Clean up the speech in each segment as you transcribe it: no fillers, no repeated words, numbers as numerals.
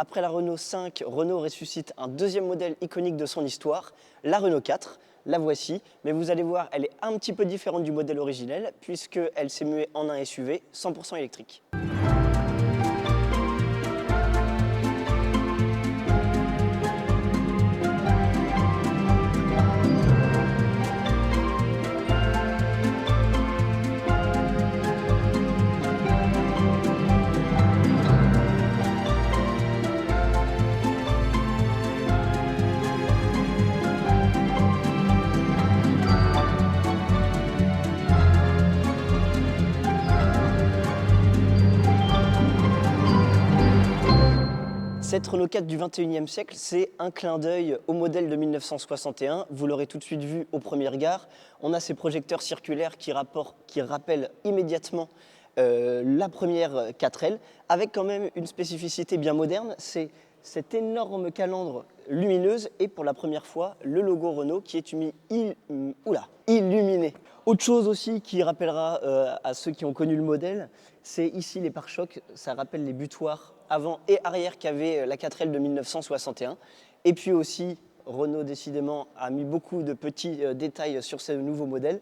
après la Renault 5, Renault ressuscite un deuxième modèle iconique de son histoire, la Renault 4. La voici, mais vous allez voir, elle est un petit peu différente du modèle originel puisqu'elle s'est muée en un SUV 100% électrique. Cette Renault 4 du 21e siècle, c'est un clin d'œil au modèle de 1961. Vous l'aurez tout de suite vu au premier regard. On a ces projecteurs circulaires qui rappellent immédiatement la première 4L, avec quand même une spécificité bien moderne. C'est cette énorme calandre lumineuse et pour la première fois, le logo Renault qui est illuminé. Autre chose aussi qui rappellera à ceux qui ont connu le modèle, c'est ici les pare-chocs. Ça rappelle les butoirs avant et arrière qu'avait la 4L de 1961. Et puis aussi, Renault décidément a mis beaucoup de petits détails sur ce nouveau modèle.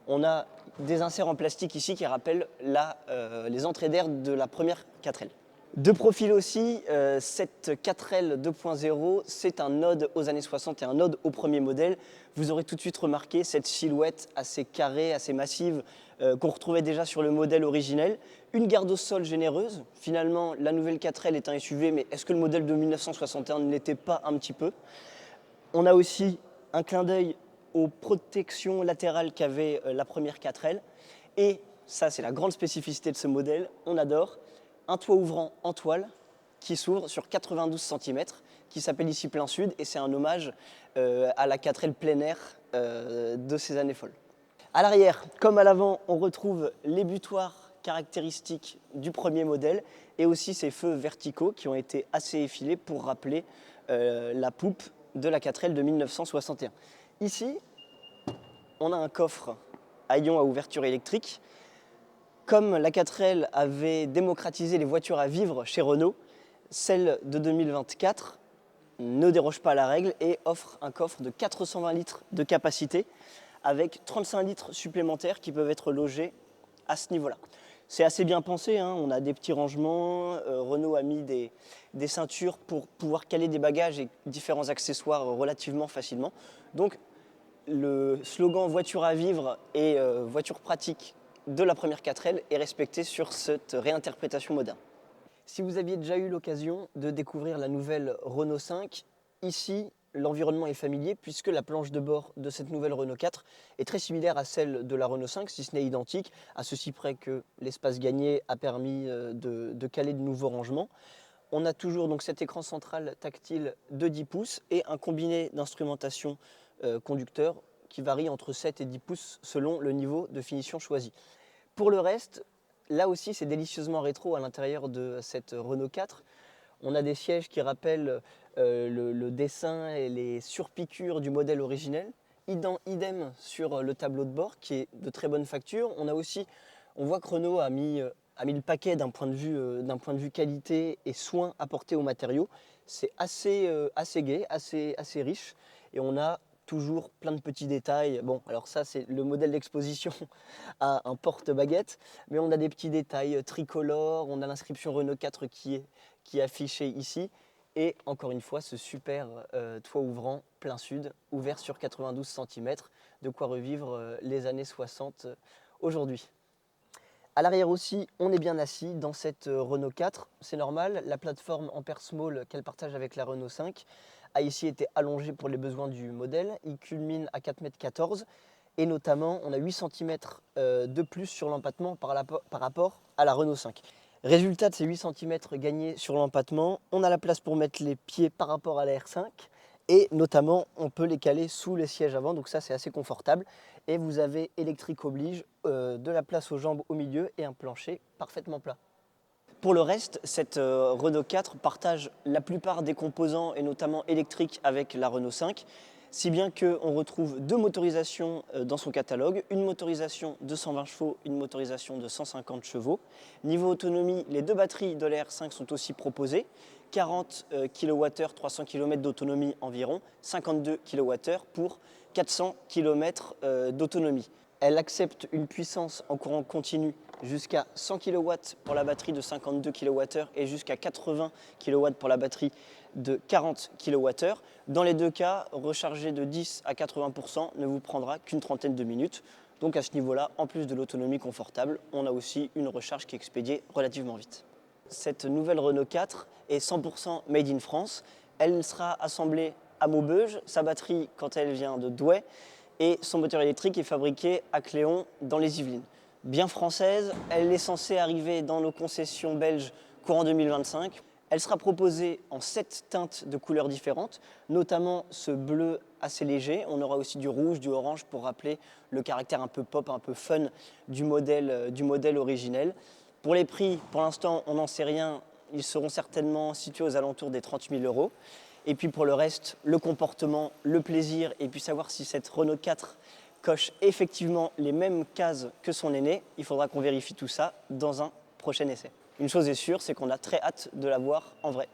On a des inserts en plastique ici qui rappellent les entrées d'air de la première 4L. De profil aussi, cette 4L 2.0, c'est un ode aux années 60 et un ode au premier modèle. Vous aurez tout de suite remarqué cette silhouette assez carrée, assez massive qu'on retrouvait déjà sur le modèle originel. Une garde au sol généreuse. Finalement, la nouvelle 4L est un SUV, mais est-ce que le modèle de 1961 ne l'était pas un petit peu? On a aussi un clin d'œil aux protections latérales qu'avait la première 4L. Et ça, c'est la grande spécificité de ce modèle, on adore. Un toit ouvrant en toile qui s'ouvre sur 92 cm, qui s'appelle ici Plein Sud, et c'est un hommage à la 4L plein air de ces années folles. À l'arrière, comme à l'avant, on retrouve les butoirs caractéristiques du premier modèle et aussi ces feux verticaux qui ont été assez effilés pour rappeler la poupe de la 4L de 1961. Ici, on a un coffre à ion à ouverture électrique. Comme la 4L avait démocratisé les voitures à vivre chez Renault, celle de 2024 ne déroge pas à la règle et offre un coffre de 420 litres de capacité avec 35 litres supplémentaires qui peuvent être logés à ce niveau-là. C'est assez bien pensé, hein. On a des petits rangements, Renault a mis des ceintures pour pouvoir caler des bagages et différents accessoires relativement facilement. Donc le slogan voiture à vivre et voiture pratique de la première 4L est respecté sur cette réinterprétation moderne. Si vous aviez déjà eu l'occasion de découvrir la nouvelle Renault 5, ici l'environnement est familier puisque la planche de bord de cette nouvelle Renault 4 est très similaire à celle de la Renault 5, si ce n'est identique, à ceci près que l'espace gagné a permis de caler de nouveaux rangements. On a toujours donc cet écran central tactile de 10 pouces et un combiné d'instrumentation conducteur qui varie entre 7 et 10 pouces selon le niveau de finition choisi. Pour le reste, là aussi c'est délicieusement rétro à l'intérieur de cette Renault 4. On a des sièges qui rappellent le dessin et les surpiqûres du modèle originel. Idem sur le tableau de bord qui est de très bonne facture. On voit que Renault a mis le paquet d'un point de vue qualité et soin apportés aux matériaux. C'est assez gai, assez riche et on a toujours plein de petits détails. Bon, alors ça, c'est le modèle d'exposition à un porte-baguette, mais on a des petits détails tricolores, on a l'inscription Renault 4 qui est affichée ici, et encore une fois, ce super toit ouvrant plein sud, ouvert sur 92 cm, de quoi revivre les années 60 aujourd'hui. À l'arrière aussi, on est bien assis dans cette Renault 4, c'est normal, la plateforme Ampere Small qu'elle partage avec la Renault 5 a ici été allongé pour les besoins du modèle. Il culmine à 4,14 m et notamment on a 8 cm de plus sur l'empattement par rapport à la Renault 5. Résultat de ces 8 cm gagnés sur l'empattement, on a la place pour mettre les pieds par rapport à la R5 et notamment on peut les caler sous les sièges avant, donc ça c'est assez confortable. Et vous avez électrique oblige, de la place aux jambes au milieu et un plancher parfaitement plat. Pour le reste, cette Renault 4 partage la plupart des composants et notamment électriques avec la Renault 5, si bien qu'on retrouve deux motorisations dans son catalogue, une motorisation de 120 chevaux, une motorisation de 150 chevaux. Niveau autonomie, les deux batteries de la R5 sont aussi proposées, 40 kWh, 300 km d'autonomie environ, 52 kWh pour 400 km d'autonomie. Elle accepte une puissance en courant continu jusqu'à 100 kW pour la batterie de 52 kWh et jusqu'à 80 kW pour la batterie de 40 kWh. Dans les deux cas, recharger de 10 à 80% ne vous prendra qu'une trentaine de minutes. Donc à ce niveau-là, en plus de l'autonomie confortable, on a aussi une recharge qui est expédiée relativement vite. Cette nouvelle Renault 4 est 100% made in France. Elle sera assemblée à Maubeuge, sa batterie quand elle vient de Douai, et son moteur électrique est fabriqué à Cléon dans les Yvelines. Bien française, elle est censée arriver dans nos concessions belges courant 2025. Elle sera proposée en 7 teintes de couleurs différentes, notamment ce bleu assez léger. On aura aussi du rouge, du orange pour rappeler le caractère un peu pop, un peu fun du modèle originel. Pour les prix, pour l'instant, on n'en sait rien. Ils seront certainement situés aux alentours des 30 000 €. Et puis pour le reste, le comportement, le plaisir, et puis savoir si cette Renault 4 coche effectivement les mêmes cases que son aîné, il faudra qu'on vérifie tout ça dans un prochain essai. Une chose est sûre, c'est qu'on a très hâte de la voir en vrai.